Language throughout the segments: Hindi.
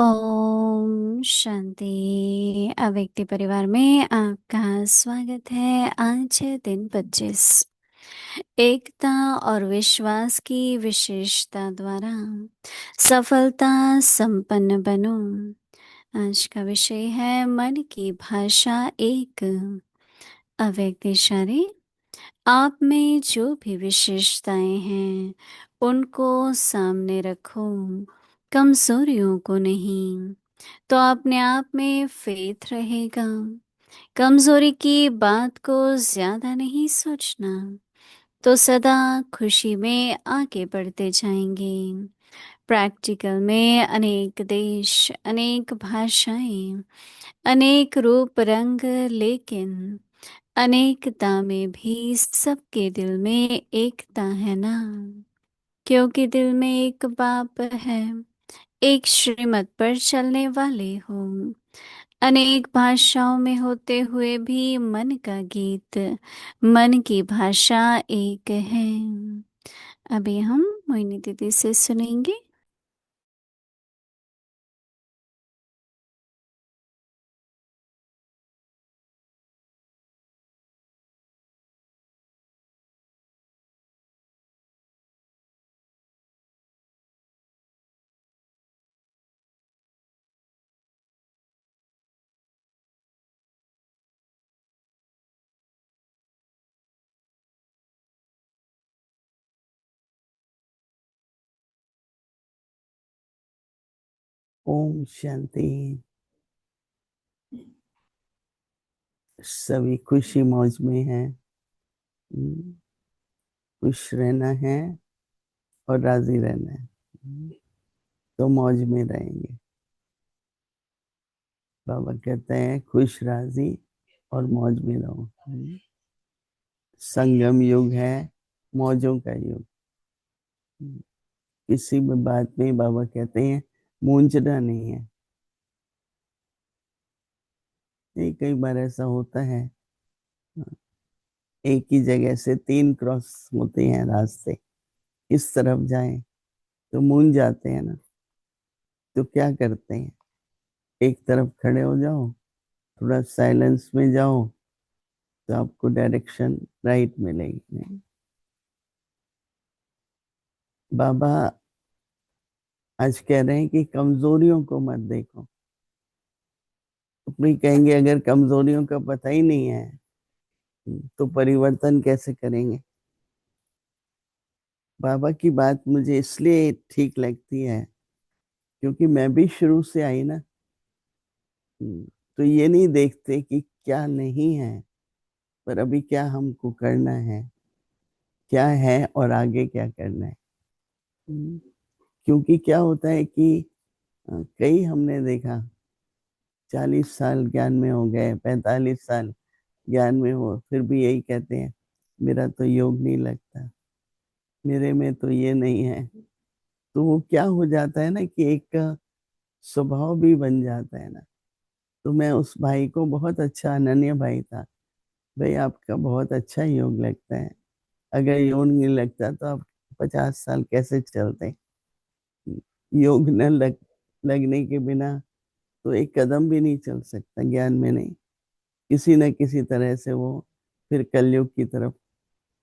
ओम शांति। अव्यक्ति परिवार में आपका स्वागत है। आज है दिन 25। एकता और विश्वास की विशेषता द्वारा सफलता संपन्न बनो। आज का विषय है मन की भाषा एक। अव्यक्त इशारे। आप में जो भी विशेषताएं हैं उनको सामने रखो, कमजोरियों को नहीं। तो अपने आप में फेथ रहेगा। कमजोरी की बात को ज्यादा नहीं सोचना, तो सदा खुशी में आगे बढ़ते जाएंगे। प्रैक्टिकल में अनेक देश, अनेक भाषाएं, अनेक रूप रंग, लेकिन अनेकता में भी सबके दिल में एकता है ना। क्योंकि दिल में एक बाप है, एक श्रीमत पर चलने वाले हो। अनेक भाषाओं में होते हुए भी मन का गीत, मन की भाषा एक है। अभी हम मोहिनी दीदी से सुनेंगे। ओम शांति। सभी खुशी मौज में है। खुश रहना है और राजी रहना है। तो मौज में रहेंगे। बाबा कहते हैं खुश राजी और मौज में रहो। संगम युग है, मौजों का युग। किसी भी बात में बाबा कहते हैं मूंझना नहीं है। नहीं, कई बार ऐसा होता है, एक ही जगह से 3 क्रॉस होते हैं रास्ते, इस तरफ जाएं तो मूंझ जाते हैं ना। तो क्या करते हैं, एक तरफ खड़े हो जाओ, थोड़ा साइलेंस में जाओ, तो आपको डायरेक्शन राइट मिलेगी। नहीं, बाबा आज कह रहे हैं कि कमजोरियों को मत देखो। अपनी कहेंगे अगर कमजोरियों का पता ही नहीं है तो परिवर्तन कैसे करेंगे। बाबा की बात मुझे इसलिए ठीक लगती है क्योंकि मैं भी शुरू से आई ना। तो ये नहीं देखते कि क्या नहीं है, पर अभी क्या हमको करना है, क्या है और आगे क्या करना है। क्योंकि क्या होता है कि कई हमने देखा 40 साल ज्ञान में हो गए, 45 साल ज्ञान में हो, फिर भी यही कहते हैं मेरा तो योग नहीं लगता, मेरे में तो ये नहीं है। तो वो क्या हो जाता है ना कि एक स्वभाव भी बन जाता है ना। तो मैं उस भाई को, बहुत अच्छा अनन्य भाई था, भाई आपका बहुत अच्छा योग लगता है, अगर योग नहीं लगता तो आप 50 साल कैसे चलते। योग न लगने के बिना तो एक कदम भी नहीं चल सकता ज्ञान में। नहीं, किसी न किसी तरह से वो फिर कलयुग की तरफ,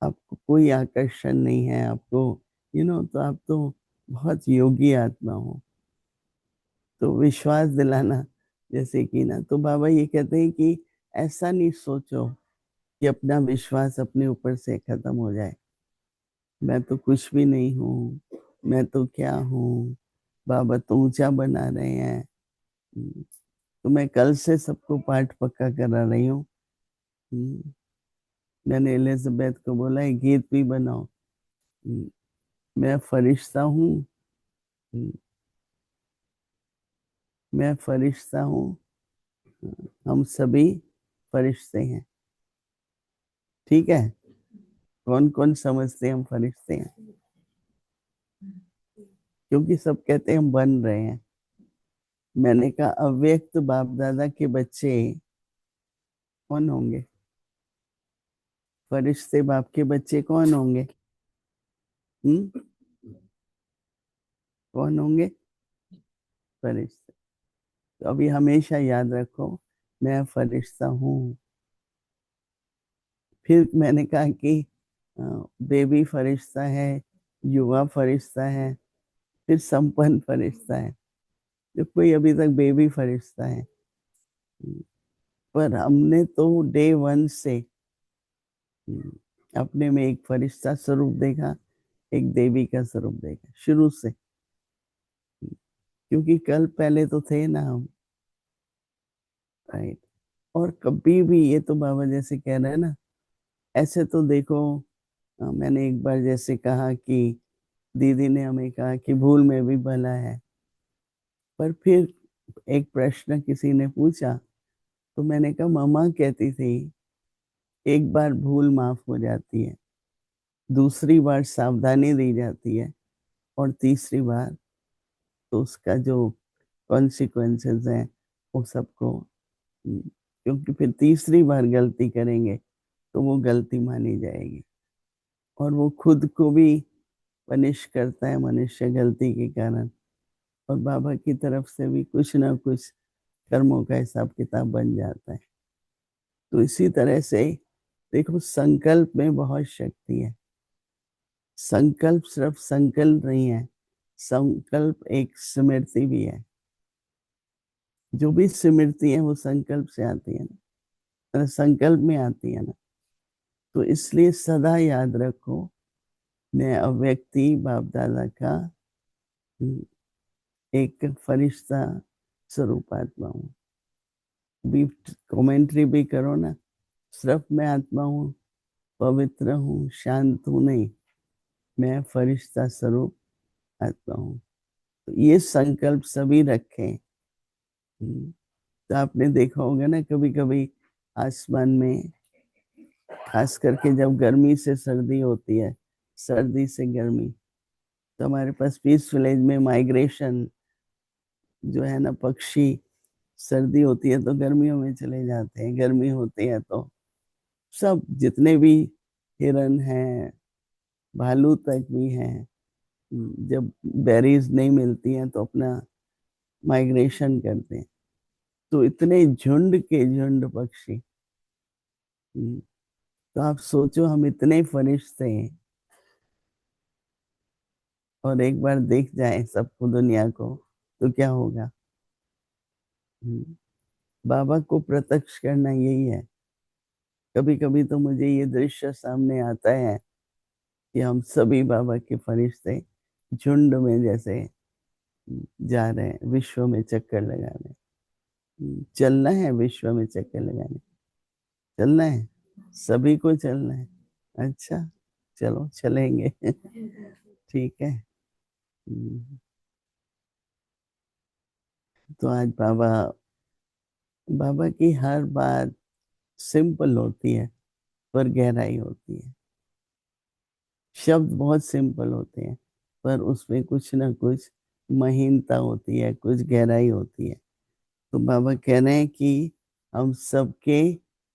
आपको कोई आकर्षण नहीं है आपको, तो आप तो बहुत योगी आत्मा हो। तो विश्वास दिलाना, जैसे कि ना, तो बाबा ये कहते हैं कि ऐसा नहीं सोचो कि अपना विश्वास अपने ऊपर से खत्म हो जाए। मैं तो कुछ भी नहीं हूँ, मैं तो क्या हूँ, बाबा तो ऊंचा बना रहे हैं। तो मैं कल से सबको पाठ पक्का करा रही हूँ। मैंने एलिजाबेथ को बोला है गीत भी बनाओ। मैं फरिश्ता हूँ, मैं फरिश्ता हूँ, हम सभी फरिश्ते हैं। ठीक है, कौन कौन समझते हैं हम फरिश्ते हैं? क्योंकि सब कहते हैं हम बन रहे हैं। मैंने कहा अव्यक्त बाप दादा के बच्चे कौन होंगे? फरिश्ते बाप के बच्चे कौन होंगे? हम्म कौन होंगे? फरिश्ते। तो अभी हमेशा याद रखो, मैं फरिश्ता हूँ। फिर मैंने कहा कि बेबी फरिश्ता है, युवा फरिश्ता है, फिर संपन्न फरिश्ता है। जो कोई अभी तक बेबी फरिश्ता है, पर हमने तो डे वन से अपने में एक फरिश्ता स्वरूप देखा, एक देवी का स्वरूप देखा शुरू से। क्योंकि कल पहले तो थे ना हम, राइट। और कभी भी, ये तो बाबा जैसे कह रहे हैं ना, ऐसे तो देखो, मैंने एक बार जैसे कहा कि दीदी ने हमें कहा कि भूल में भी भला है। पर फिर एक प्रश्न किसी ने पूछा, तो मैंने कहा मम्मा कहती थी एक बार भूल माफ हो जाती है, दूसरी बार सावधानी दी जाती है, और तीसरी बार तो उसका जो कॉन्सिक्वेंसेस हैं वो सबको, क्योंकि फिर तीसरी बार गलती करेंगे तो वो गलती मानी जाएगी, और वो खुद को भी पनिश करता है मनुष्य गलती के कारण, और बाबा की तरफ से भी कुछ ना कुछ कर्मों का हिसाब किताब बन जाता है। तो इसी तरह से देखो, संकल्प में बहुत शक्ति है। संकल्प सिर्फ संकल्प नहीं है, संकल्प एक स्मृति भी है। जो भी स्मृति है वो संकल्प से आती है ना, संकल्प में आती है ना। तो इसलिए सदा याद रखो, मैं अव्यक्ति बाप दादा का एक फरिश्ता स्वरूप आत्मा हूँ। भी कमेंट्री भी करो ना, सिर्फ मैं आत्मा हूँ, पवित्र हूँ, शांत हूँ, नहीं, मैं फरिश्ता स्वरूप आत्मा हूँ। तो ये संकल्प सभी रखें। तो आपने देखा होगा ना, कभी कभी आसमान में, खास करके जब गर्मी से सर्दी होती है, सर्दी से गर्मी, तो हमारे पास पीस विलेज में माइग्रेशन जो है ना, पक्षी, सर्दी होती है तो गर्मियों में चले जाते हैं, गर्मी होती है तो सब जितने भी हिरन हैं, भालू तक भी हैं, जब बेरीज नहीं मिलती हैं तो अपना माइग्रेशन करते हैं। तो इतने झुंड के झुंड पक्षी, तो आप सोचो हम इतने फरिश्ते हैं, और एक बार देख जाए सबको, दुनिया को, तो क्या होगा। बाबा को प्रत्यक्ष करना यही है। कभी कभी तो मुझे ये दृश्य सामने आता है कि हम सभी बाबा के फरिश्ते झुंड में जैसे जा रहे हैं, विश्व में चक्कर लगाने। चलना है विश्व में चक्कर लगाने, चलना है, सभी को चलना है। अच्छा, चलो चलेंगे। ठीक है। तो आज बाबा, बाबा की हर बात सिंपल होती है, पर गहराई होती है। शब्द बहुत सिंपल होते हैं, पर उसमें कुछ ना कुछ महीनता होती है, कुछ गहराई होती है। तो बाबा कह रहे हैं कि हम सबके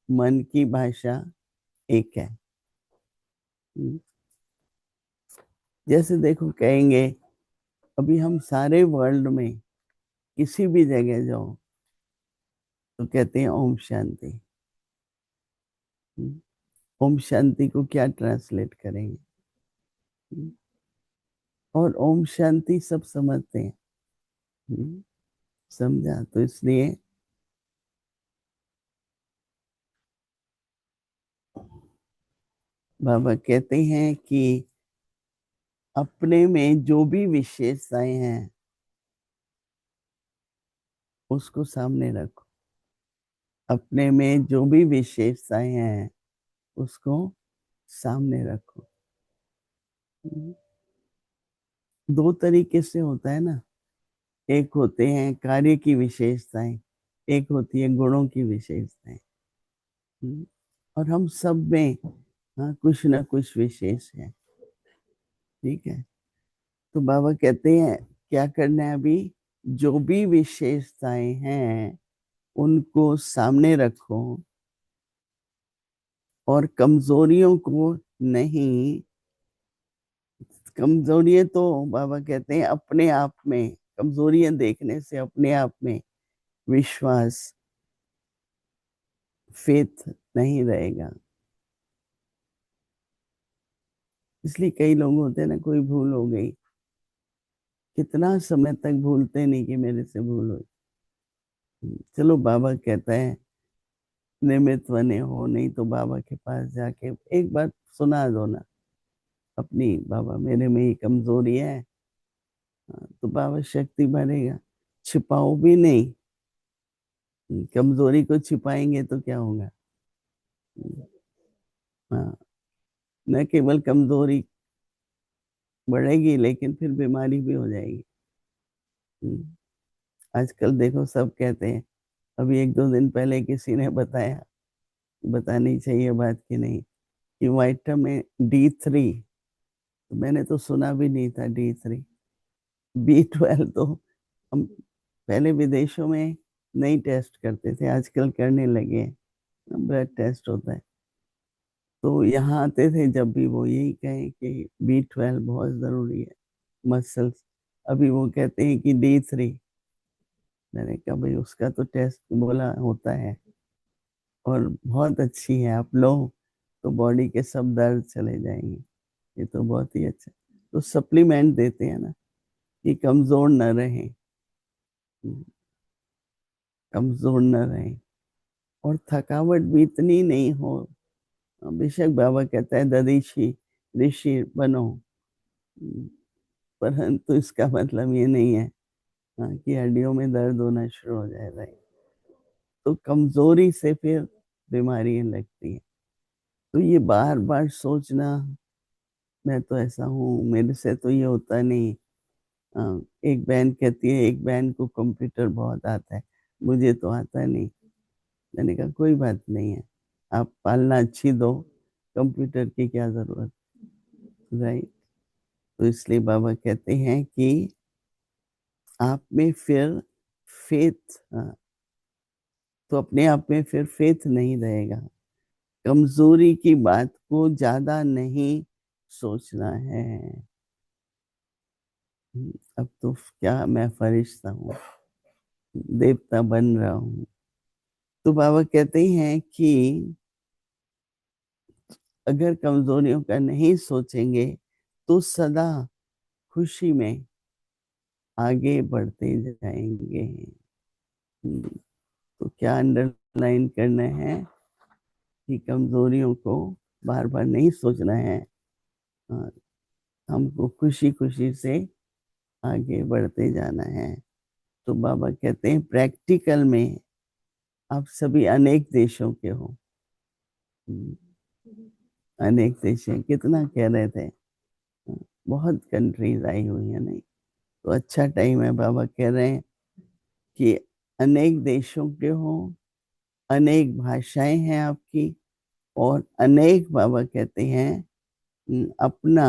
मन की भाषा एक है। जैसे देखो, कहेंगे अभी हम सारे वर्ल्ड में किसी भी जगह जाओ तो कहते हैं ओम शांति। ओम शांति को क्या ट्रांसलेट करेंगे? और ओम शांति सब समझते हैं। समझा? तो इसलिए बाबा कहते हैं कि अपने में जो भी विशेषताएं हैं उसको सामने रखो। अपने में जो भी विशेषताएं हैं उसको सामने रखो। दो तरीके से होता है ना, एक होते हैं कार्य की विशेषताएं, एक होती है गुणों की विशेषताएं। और हम सब में, हाँ, कुछ ना कुछ विशेष है। ठीक है। तो बाबा कहते हैं क्या करना है अभी, जो भी विशेषताएं हैं उनको सामने रखो, और कमजोरियों को नहीं। कमजोरियां तो बाबा कहते हैं अपने आप में, कमजोरियां देखने से अपने आप में विश्वास, फेथ नहीं रहेगा। इसलिए कई लोग होते हैं ना, कोई भूल हो गई, कितना समय तक भूलते नहीं कि मेरे से भूल हुई। चलो बाबा कहता है निमित्त बने हो, नहीं तो बाबा के पास जाके एक बार सुना दो ना अपनी, बाबा मेरे में ये कमजोरी है। तो बाबा शक्ति भरेगा। छिपाओ भी नहीं, कमजोरी को छिपाएंगे तो क्या होगा। हाँ, न केवल कमजोरी बढ़ेगी लेकिन फिर बीमारी भी हो जाएगी। आजकल देखो सब कहते हैं, अभी एक दो दिन पहले किसी ने बताया, बतानी चाहिए बात की नहीं, कि विटामिन D3, तो मैंने तो सुना भी नहीं था D3। B12 तो हम पहले विदेशों में नहीं टेस्ट करते थे, आजकल करने लगे हैं, ब्लड टेस्ट होता है। तो यहाँ आते थे जब भी वो यही कहें कि B12 बहुत ज़रूरी है मसल्स, अभी वो कहते हैं कि D3। मैंने कहा भाई उसका तो टेस्ट बोला होता है, और बहुत अच्छी है, आप लो तो बॉडी के सब दर्द चले जाएंगे। ये तो बहुत ही अच्छा। तो सप्लीमेंट देते हैं ना कि कमजोर न रहें, कमजोर न रहें, और थकावट भी इतनी नहीं हो। बेशक बाबा कहता है ददीशी ऋषि बनो, परंतु इसका मतलब ये नहीं है कि हड्डियों में दर्द होना शुरू हो जाएगा। तो कमजोरी से फिर बीमारियां लगती हैं। तो ये बार बार सोचना, मैं तो ऐसा हूँ, मेरे से तो ये होता नहीं। एक बहन कहती है एक बहन को कंप्यूटर बहुत आता है, मुझे तो आता नहीं। मैंने कहा कोई बात नहीं है, आप पालना अच्छी दो, कंप्यूटर की क्या जरूरत, राइट। तो इसलिए बाबा कहते हैं कि आप में फिर फेथ, तो अपने आप में फिर फेथ नहीं रहेगा। कमजोरी की बात को ज्यादा नहीं सोचना है। अब तो क्या मैं फरिश्ता हूँ, देवता बन रहा हूँ। तो बाबा कहते हैं कि अगर कमजोरियों का नहीं सोचेंगे तो सदा खुशी में आगे बढ़ते जाएंगे। तो क्या अंडरलाइन करना है कि कमजोरियों को बार बार नहीं सोचना है, हाँ, हमको खुशी खुशी से आगे बढ़ते जाना है। तो बाबा कहते हैं प्रैक्टिकल में आप सभी अनेक देशों के हो। अनेक देश हैं, कितना कह रहे थे, बहुत कंट्रीज आई हुई है नहीं। तो अच्छा टाइम है, बाबा कह रहे हैं कि अनेक देशों के हो, अनेक भाषाएं हैं आपकी, और अनेक, बाबा कहते हैं अपना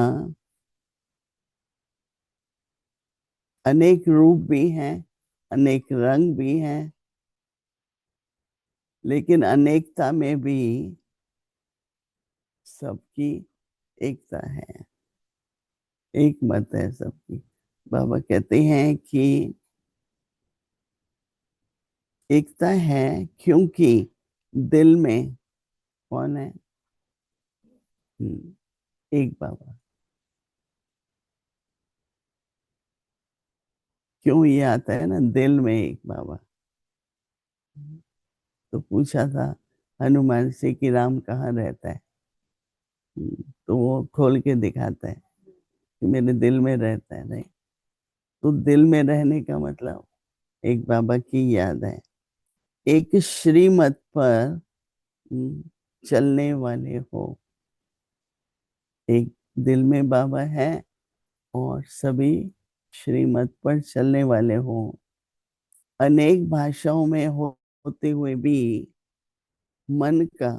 अनेक रूप भी हैं, अनेक रंग भी हैं, लेकिन अनेकता में भी सबकी एकता है, एक मत है सबकी। बाबा कहते हैं कि एकता है क्योंकि दिल में कौन है, एक बाबा। क्यों ये आता है ना, दिल में एक बाबा। तो पूछा था हनुमान से कि राम कहाँ रहता है, तो वो खोल के दिखाता है कि मेरे दिल में रहता है। नहीं, तो दिल में रहने का मतलब एक बाबा की याद है, एक श्रीमत पर चलने वाले हो। एक दिल में बाबा है, और सभी श्रीमत पर चलने वाले हो। अनेक भाषाओं में होते हुए भी मन का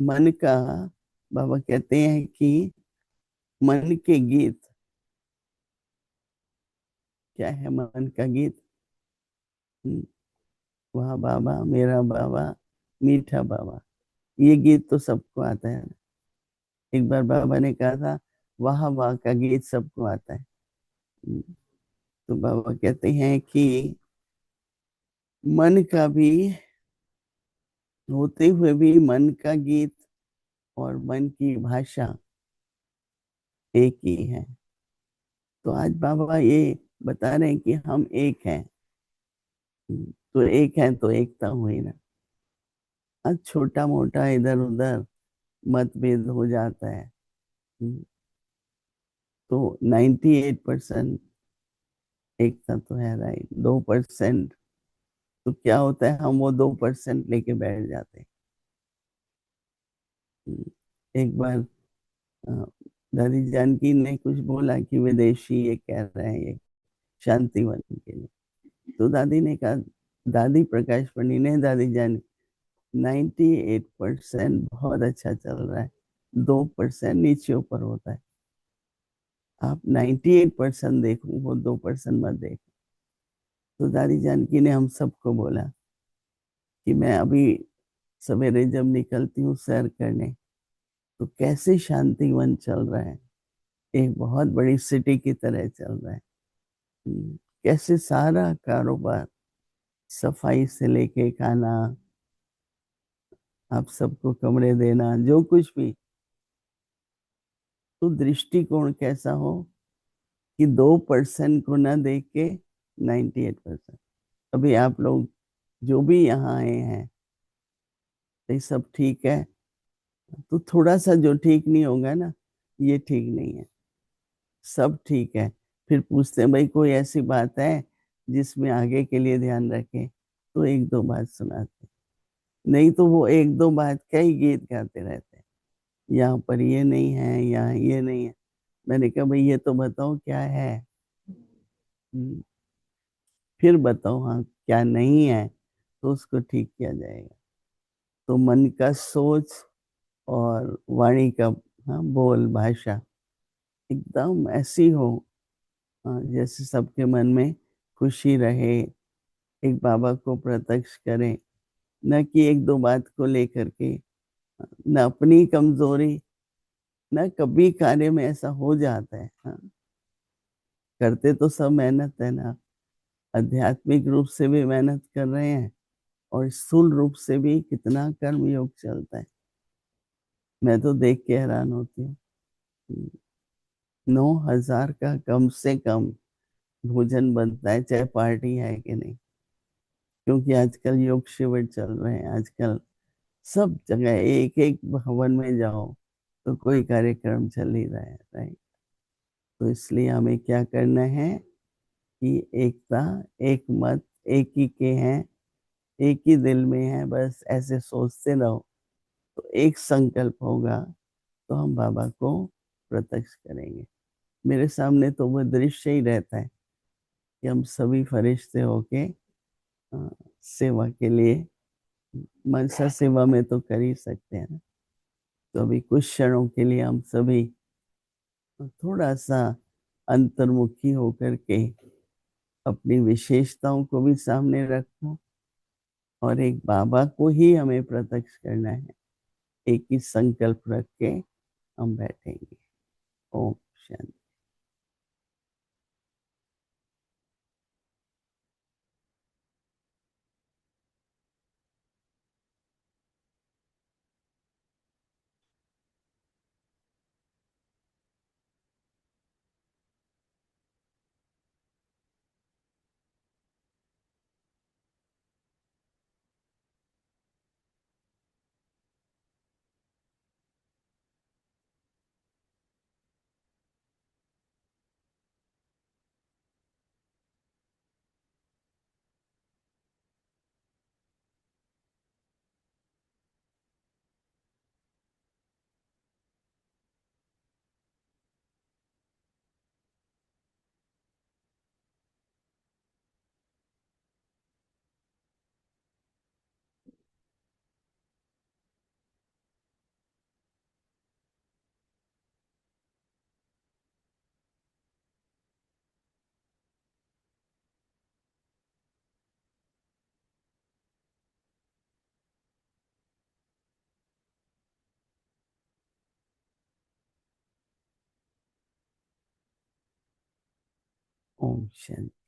मन का, बाबा कहते हैं कि मन के गीत, क्या है मन का गीत, वाह बाबा मेरा बाबा मीठा बाबा, ये गीत तो सबको आता है। एक बार बाबा ने कहा था वाह वाह का गीत सबको आता है। तो बाबा कहते हैं कि मन का भी होते हुए भी मन का गीत और मन की भाषा एक ही है। तो आज बाबा ये बता रहे हैं कि हम एक हैं। तो एक है तो एकता हुई ना। आज छोटा मोटा इधर उधर मतभेद हो जाता है। तो 98% एकता तो है, राइट। 2% तो क्या होता है, हम वो 2% लेके बैठ जाते हैं। एक बार अ, दादी जानकी ने कुछ बोला कि विदेशी ये कह रहे हैं ये शांतिवन के लिए। तो दादी ने कहा, दादी प्रकाश पंडित ने, दादी जान 98% बहुत अच्छा चल रहा है, 2% नीचे ऊपर होता है। आप 98% देखो, वो 2% मत देखो। तो दादी जानकी ने हम सबको बोला कि मैं अभी सवेरे जब निकलती हूँ सैर करने, तो कैसे शांतिवन चल रहा है, एक बहुत बड़ी सिटी की तरह चल रहा है। कैसे सारा कारोबार, सफाई से लेके खाना, आप सबको कमरे देना, जो कुछ भी। तो दृष्टिकोण कैसा हो कि 2% को ना देख के 98%। अभी आप लोग जो भी यहाँ आए हैं, ये सब ठीक है। तो थोड़ा सा जो ठीक नहीं होगा ना, ये ठीक नहीं है, सब ठीक है। फिर पूछते हैं भाई कोई ऐसी बात है जिसमें आगे के लिए ध्यान रखें, तो एक दो बात सुनाते, नहीं तो वो एक दो बात का ही गीत गाते रहते हैं। यहाँ पर ये नहीं है, यहाँ ये नहीं है। मैंने कहा भाई ये तो बताओ क्या है। हम्म, फिर बताओ हाँ क्या नहीं है, तो उसको ठीक किया जाएगा। तो मन का सोच और वाणी का, हाँ, बोल भाषा एकदम ऐसी हो, हाँ, जैसे सबके मन में खुशी रहे, एक बाबा को प्रत्यक्ष करें, न कि एक दो बात को लेकर के, न अपनी कमजोरी, न कभी कार्य में ऐसा हो जाता है। हाँ, करते तो सब मेहनत है ना, आध्यात्मिक रूप से भी मेहनत कर रहे हैं और स्थूल रूप से भी कितना कर्म योग चलता है। मैं तो देख के हैरान होती हूँ। 9,000 का कम से कम भोजन बनता है, चाहे पार्टी है कि नहीं। क्योंकि आजकल योग शिविर चल रहे हैं, आजकल सब जगह एक एक भवन में जाओ तो कोई कार्यक्रम चल ही रहा है, राइट। तो इसलिए हमें क्या करना है कि एकता, एक मत, एक ही के हैं, एक ही दिल में है, बस ऐसे सोचते रहो तो एक संकल्प होगा, तो हम बाबा को प्रत्यक्ष करेंगे। मेरे सामने तो वो दृश्य ही रहता है कि हम सभी फरिश्ते होके अ, सेवा के लिए, मनसा सेवा में तो कर ही सकते हैं ना। तो अभी कुछ क्षणों के लिए हम सभी थोड़ा सा अंतर्मुखी होकर के अपनी विशेषताओं को भी सामने रखो, और एक बाबा को ही हमें प्रत्यक्ष करना है। एक ही संकल्प रख के हम बैठेंगे। ओम शांति। ओम शांति।